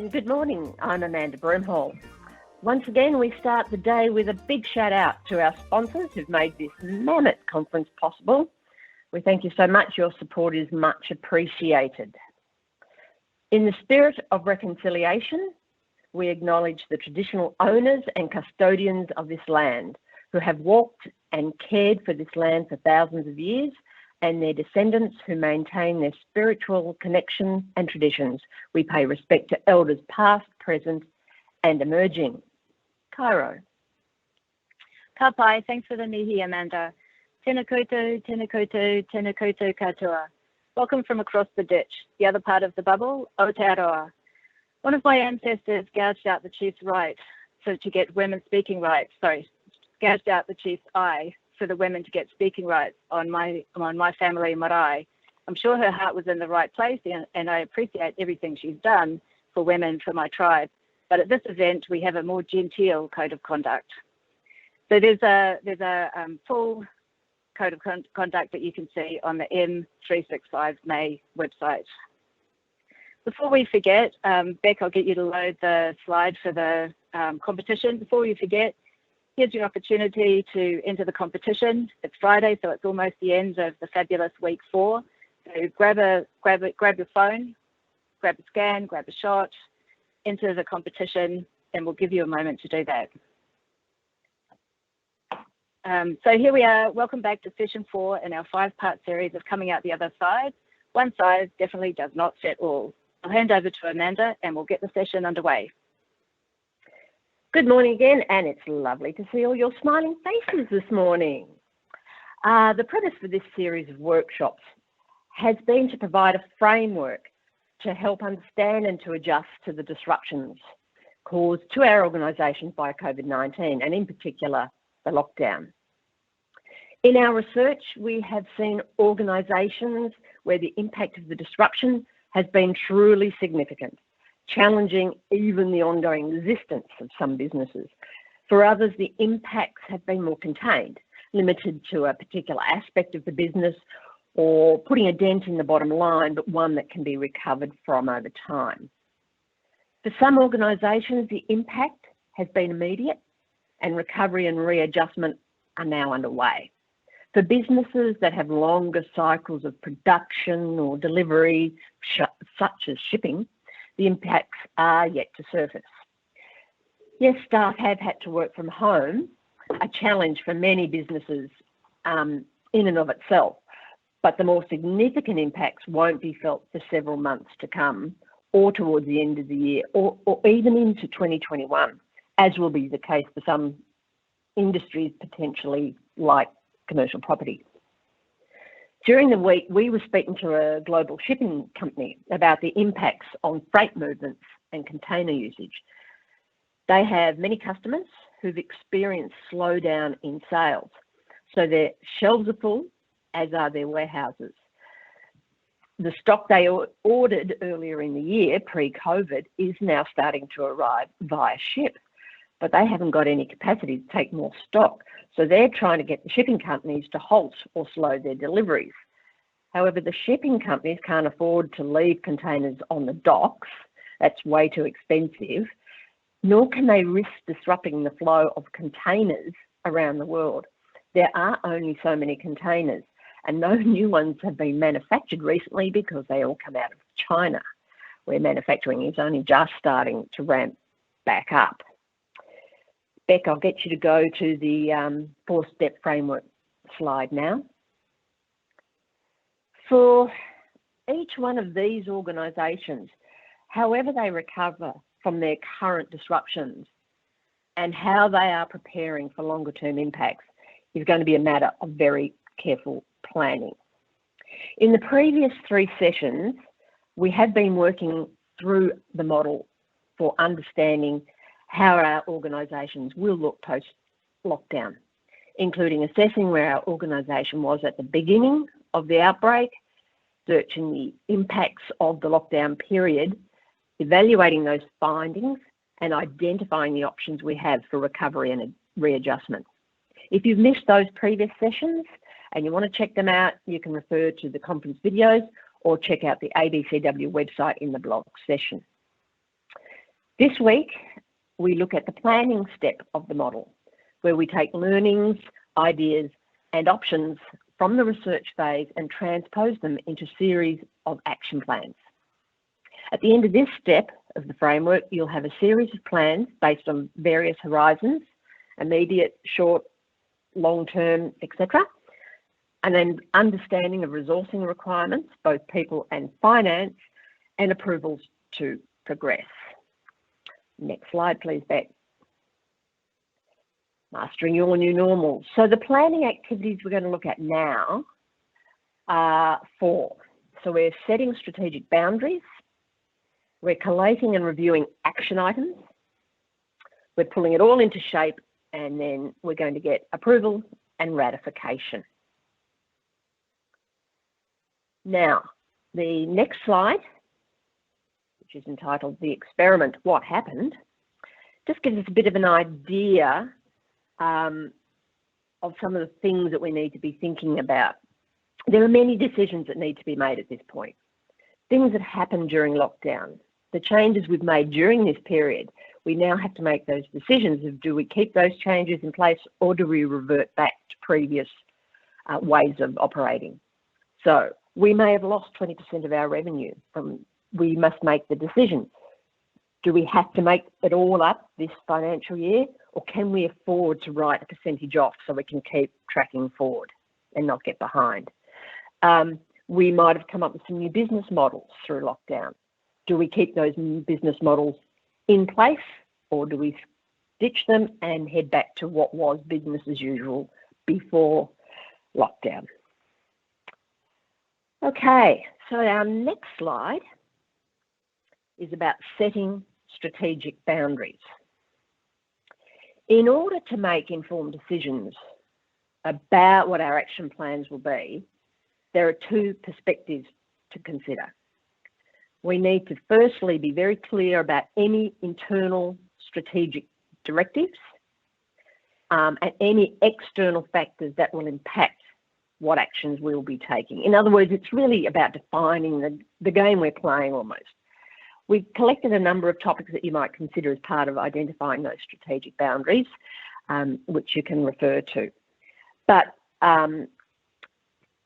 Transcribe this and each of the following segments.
and good morning. I'm Amanda Broomhall. Once again, we start the day with a big shout out to our sponsors who've made this mammoth conference possible. We thank you so much. Your support is much appreciated. In the spirit of reconciliation, we acknowledge the traditional owners and custodians of this land who have walked and cared for this land for thousands of years, and their descendants who maintain their spiritual connection and traditions. We pay respect to elders past, present, and emerging. Cairo. Ka pai, thanks for the mihi, Amanda. Tēnā koutou, tēnā koutou, tēnā koutou katoa. Welcome from across the ditch, the other part of the bubble, Aotearoa. One of my ancestors gouged out the chief's right, so to get women speaking rights, gouged out the chief's eye for the women to get speaking rights on my family marae. I'm sure her heart was in the right place, and I appreciate everything she's done for women for my tribe. But at this event, we have a more genteel code of conduct. So there's a full code of conduct that you can see on the M365 May website. Before we forget, Beck, I'll get you to load the slide for the competition. Before we forget, here's your opportunity to enter the competition. It's Friday, so it's almost the end of the fabulous week 4. So grab your phone, grab a scan, grab a shot, enter the competition, and we'll give you a moment to do that. So here we are. Welcome back to session 4 in our 5-part series of Coming Out the Other Side. One size definitely does not fit all. I'll hand over to Amanda and we'll get the session underway. Good morning again, and it's lovely to see all your smiling faces this morning. The premise for this series of workshops has been to provide a framework to help understand and to adjust to the disruptions caused to our organisations by COVID-19, and in particular, the lockdown. In our research, we have seen organisations where the impact of the disruption has been truly significant, challenging even the ongoing existence of some businesses. For others, the impacts have been more contained, limited to a particular aspect of the business or putting a dent in the bottom line, but one that can be recovered from over time. For some organisations, the impact has been immediate and recovery and readjustment are now underway. For businesses that have longer cycles of production or delivery, such as shipping, the impacts are yet to surface. Yes, staff have had to work from home, a challenge for many businesses in and of itself, but the more significant impacts won't be felt for several months to come or towards the end of the year or even into 2021, as will be the case for some industries potentially like commercial property. During the week, we were speaking to a global shipping company about the impacts on freight movements and container usage. They have many customers who've experienced slowdown in sales. So their shelves are full, as are their warehouses. The stock they ordered earlier in the year, pre-COVID, is now starting to arrive via ship, but they haven't got any capacity to take more stock. So they're trying to get the shipping companies to halt or slow their deliveries. However, the shipping companies can't afford to leave containers on the docks. That's way too expensive. Nor can they risk disrupting the flow of containers around the world. There are only so many containers, and no new ones have been manufactured recently because they all come out of China, where manufacturing is only just starting to ramp back up. Beck, I'll get you to go to the 4-step framework slide now. For each one of these organisations, however they recover from their current disruptions and how they are preparing for longer term impacts is going to be a matter of very careful planning. In the previous 3 sessions, we have been working through the model for understanding how our organisations will look post-lockdown, including assessing where our organisation was at the beginning of the outbreak, searching the impacts of the lockdown period, evaluating those findings, and identifying the options we have for recovery and readjustment. If you've missed those previous sessions and you want to check them out, you can refer to the conference videos or check out the ABCW website in the blog session. This week, we look at the planning step of the model, where we take learnings, ideas, and options from the research phase and transpose them into a series of action plans. At the end of this step of the framework, you'll have a series of plans based on various horizons, immediate, short, long-term, etc., and then understanding of resourcing requirements, both people and finance, and approvals to progress. Next slide, please, Beck. Mastering your new normal. So the planning activities we're going to look at now are 4. So we're setting strategic boundaries, we're collating and reviewing action items, we're pulling it all into shape, and then we're going to get approval and ratification. Now, the next slide, which is entitled The Experiment, What Happened, just gives us a bit of an idea of some of the things that we need to be thinking about. There are many decisions that need to be made at this point. Things that happened during lockdown, the changes we've made during this period, we now have to make those decisions of do we keep those changes in place or do we revert back to previous ways of operating. So we may have lost 20% of our revenue. We must make the decision. Do we have to make it all up this financial year, or can we afford to write a percentage off so we can keep tracking forward and not get behind? We might have come up with some new business models through lockdown. Do we keep those new business models in place, or do we ditch them and head back to what was business as usual before lockdown? Okay, so our next slide is about setting strategic boundaries. In order to make informed decisions about what our action plans will be, there are 2 perspectives to consider. We need to firstly be very clear about any internal strategic directives and any external factors that will impact what actions we'll be taking. In other words, it's really about defining the game we're playing almost. We've collected a number of topics that you might consider as part of identifying those strategic boundaries, which you can refer to. But from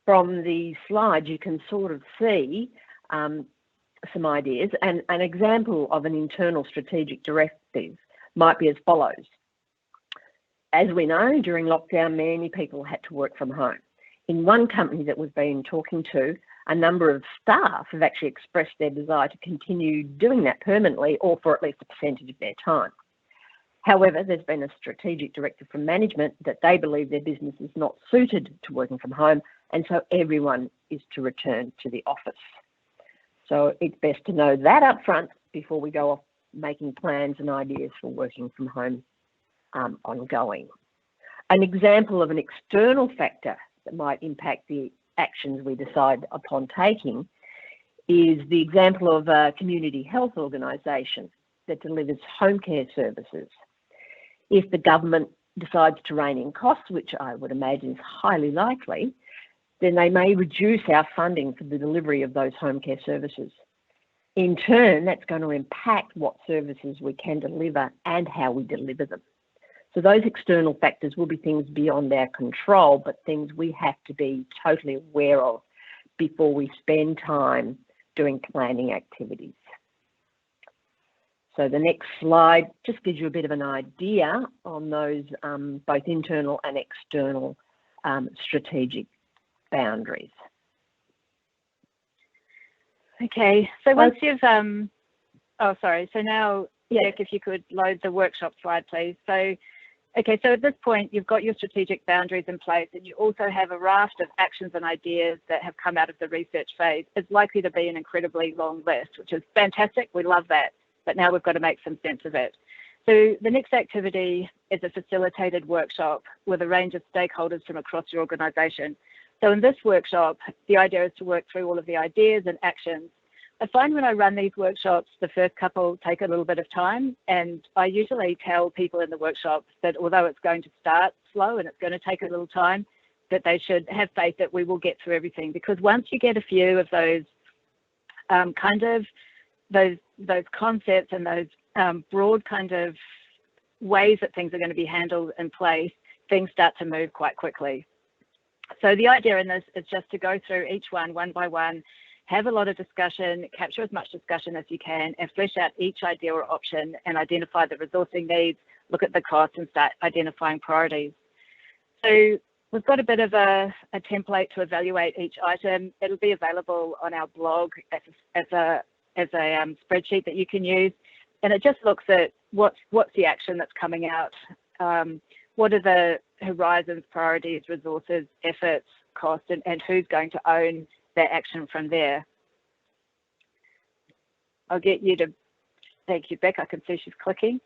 the slides, you can sort of see some ideas. And an example of an internal strategic directive might be as follows. As we know, during lockdown, many people had to work from home. In one company that we've been talking to, a number of staff have actually expressed their desire to continue doing that permanently or for at least a percentage of their time. However, there's been a strategic directive from management that they believe their business is not suited to working from home, and so everyone is to return to the office. So it's best to know that up front before we go off making plans and ideas for working from home ongoing. An example of an external factor that might impact the actions we decide upon taking is the example of a community health organisation that delivers home care services. If the government decides to rein in costs, which I would imagine is highly likely, then they may reduce our funding for the delivery of those home care services. In turn, that's going to impact what services we can deliver and how we deliver them. So those external factors will be things beyond our control, but things we have to be totally aware of before we spend time doing planning activities. So the next slide just gives you a bit of an idea on those both internal and external strategic boundaries. Okay, so once you've, oh, sorry, so now, Beck, if you could load the workshop slide, please. So, okay, so at this point, you've got your strategic boundaries in place, and you also have a raft of actions and ideas that have come out of the research phase. It's likely to be an incredibly long list, which is fantastic. We love that. But now we've got to make some sense of it. So the next activity is a facilitated workshop with a range of stakeholders from across your organisation. So in this workshop, the idea is to work through all of the ideas and actions. I find when I run these workshops, the first couple take a little bit of time, and I usually tell people in the workshop that although it's going to start slow and it's going to take a little time, that they should have faith that we will get through everything. Because once you get a few of those those concepts and those broad kind of ways that things are going to be handled in place, things start to move quite quickly. So the idea in this is just to go through each one by one, have a lot of discussion, capture as much discussion as you can, and flesh out each idea or option and identify the resourcing needs, look at the costs, and start identifying priorities. So we've got a bit of a template to evaluate each item. It'll be available on our blog as a spreadsheet that you can use, and it just looks at what's the action that's coming out, what are the horizons, priorities, resources, efforts, cost, and who's going to own that action from there. I'll get you to, thank you, Beck. I can see she's clicking.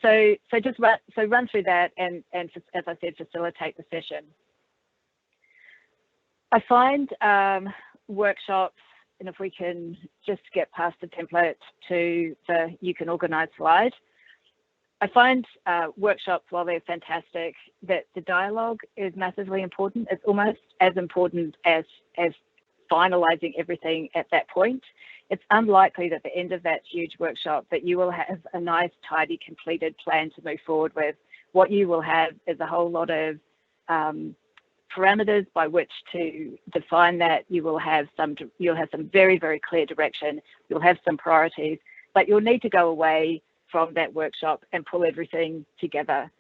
So just run through that and as I said, facilitate the session. I find workshops, and if we can just get past the template to the you can organise slide. I find workshops, while they're fantastic, that the dialogue is massively important. It's almost as important as finalising everything at that point. It's unlikely that at the end of that huge workshop that you will have a nice, tidy, completed plan to move forward with. What you will have is a whole lot of parameters by which to define that. You'll have some very, very clear direction. You'll have some priorities, but you'll need to go away from that workshop and pull everything together.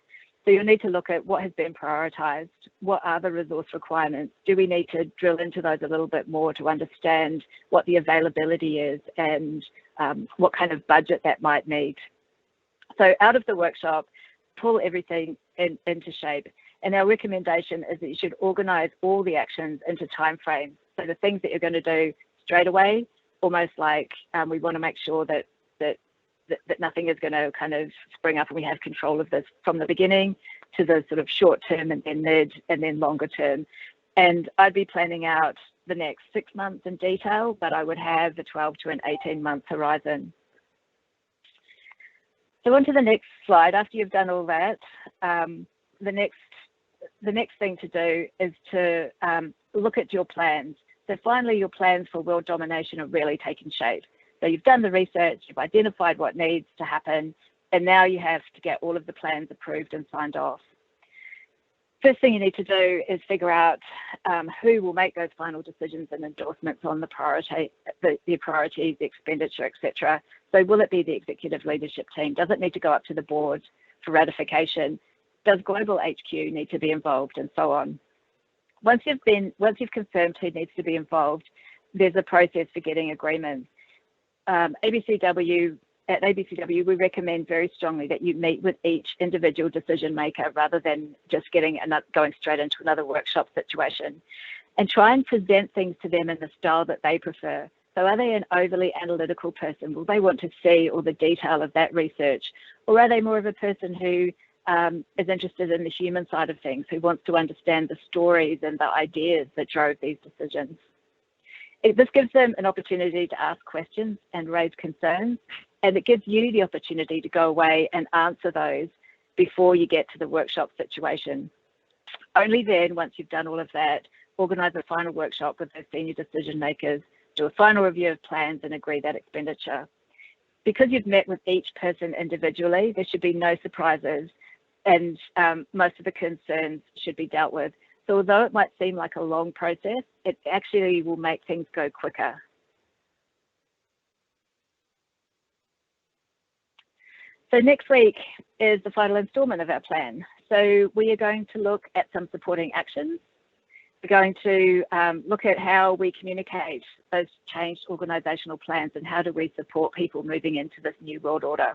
So you'll need to look at what has been prioritised, what are the resource requirements, do we need to drill into those a little bit more to understand what the availability is and what kind of budget that might need. So out of the workshop, pull everything into shape. And our recommendation is that you should organise all the actions into timeframes. So the things that you're going to do straight away, almost like we want to make sure that nothing is going to kind of spring up and we have control of this from the beginning, to the sort of short term and then mid and then longer term. And I'd be planning out the next 6 months in detail, but I would have the 12 to an 18-month horizon. So on to the next slide. After you've done all that, the next thing to do is to look at your plans. So finally, your plans for world domination are really taking shape. So you've done the research, you've identified what needs to happen, and now you have to get all of the plans approved and signed off. First thing you need to do is figure out who will make those final decisions and endorsements on the priorities, the expenditure, etc. So will it be the executive leadership team? Does it need to go up to the board for ratification? Does Global HQ need to be involved, and so on? Once you've confirmed who needs to be involved, there's a process for getting agreements. At ABCW, we recommend very strongly that you meet with each individual decision maker rather than just going straight into another workshop situation, and try and present things to them in the style that they prefer. So are they an overly analytical person? Will they want to see all the detail of that research? Or are they more of a person who is interested in the human side of things, who wants to understand the stories and the ideas that drove these decisions? This gives them an opportunity to ask questions and raise concerns, and it gives you the opportunity to go away and answer those before you get to the workshop situation. Only then, once you've done all of that, organise a final workshop with those senior decision makers, do a final review of plans and agree that expenditure. Because you've met with each person individually, there should be no surprises, and most of the concerns should be dealt with. So although it might seem like a long process, it actually will make things go quicker. So next week is the final instalment of our plan. So we are going to look at some supporting actions. We're going to look at how we communicate those changed organisational plans and how do we support people moving into this new world order.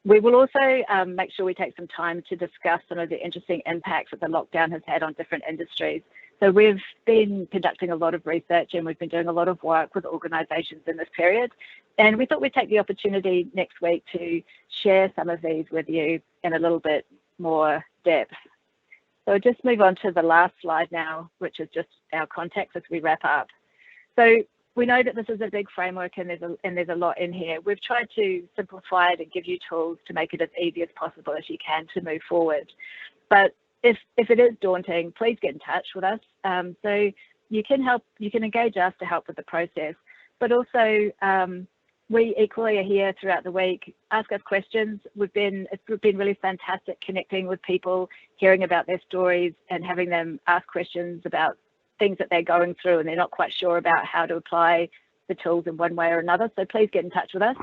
We will also make sure we take some time to discuss some of the interesting impacts that the lockdown has had on different industries. So we've been conducting a lot of research and we've been doing a lot of work with organisations in this period. And we thought we'd take the opportunity next week to share some of these with you in a little bit more depth. So I'll just move on to the last slide now, which is just our context as we wrap up. So we know that this is a big framework and there's a lot in here. We've tried to simplify it and give you tools to make it as easy as possible as you can to move forward. But if it is daunting, please get in touch with us. So you can engage us to help with the process, but also we equally are here throughout the week. Ask us questions. It's been really fantastic connecting with people, hearing about their stories and having them ask questions about things that they're going through and they're not quite sure about how to apply the tools in one way or another. So please get in touch with us.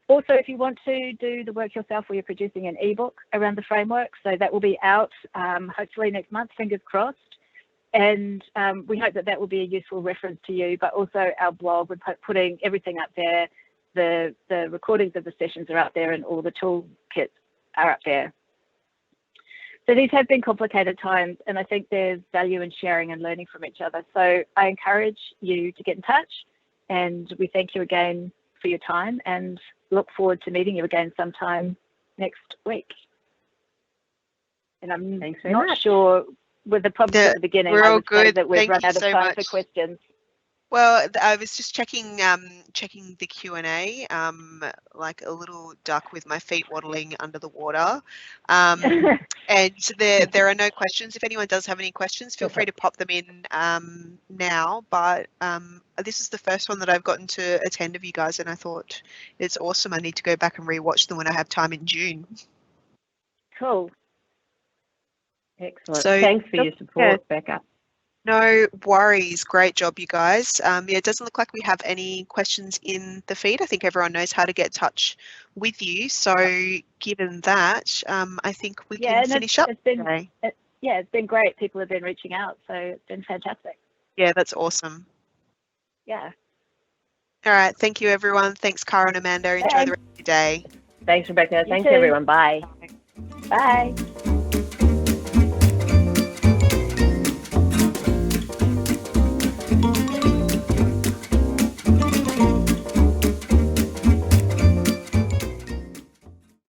Also, if you want to do the work yourself, we are producing an ebook around the framework. So that will be out hopefully next month, fingers crossed. And we hope that will be a useful reference to you, but also our blog, we're putting everything up there. The recordings of the sessions are up there and all the toolkits are up there. So these have been complicated times, and I think there's value in sharing and learning from each other. So I encourage you to get in touch, and we thank you again for your time and look forward to meeting you again sometime next week. And I'm not sure with the problems at the beginning. We're all good. That we've run out of time for questions. Well, I was just checking the Q&A, like a little duck with my feet waddling under the water. And there are no questions. If anyone does have any questions, feel free to pop them in now. But this is the first one that I've gotten to attend of you guys, and I thought it's awesome. I need to go back and rewatch them when I have time in June. Cool. Excellent. So, thanks for your support, Becca. No worries. Great job, you guys. Yeah, it doesn't look like we have any questions in the feed. I think everyone knows how to get in touch with you. So given that, I think we can finish up today. It's been great. People have been reaching out, so it's been fantastic. Yeah, that's awesome. Yeah. All right. Thank you, everyone. Thanks, Cara and Amanda. Enjoy the rest of your day. Thanks, Rebecca. Thanks, everyone. Bye. Bye.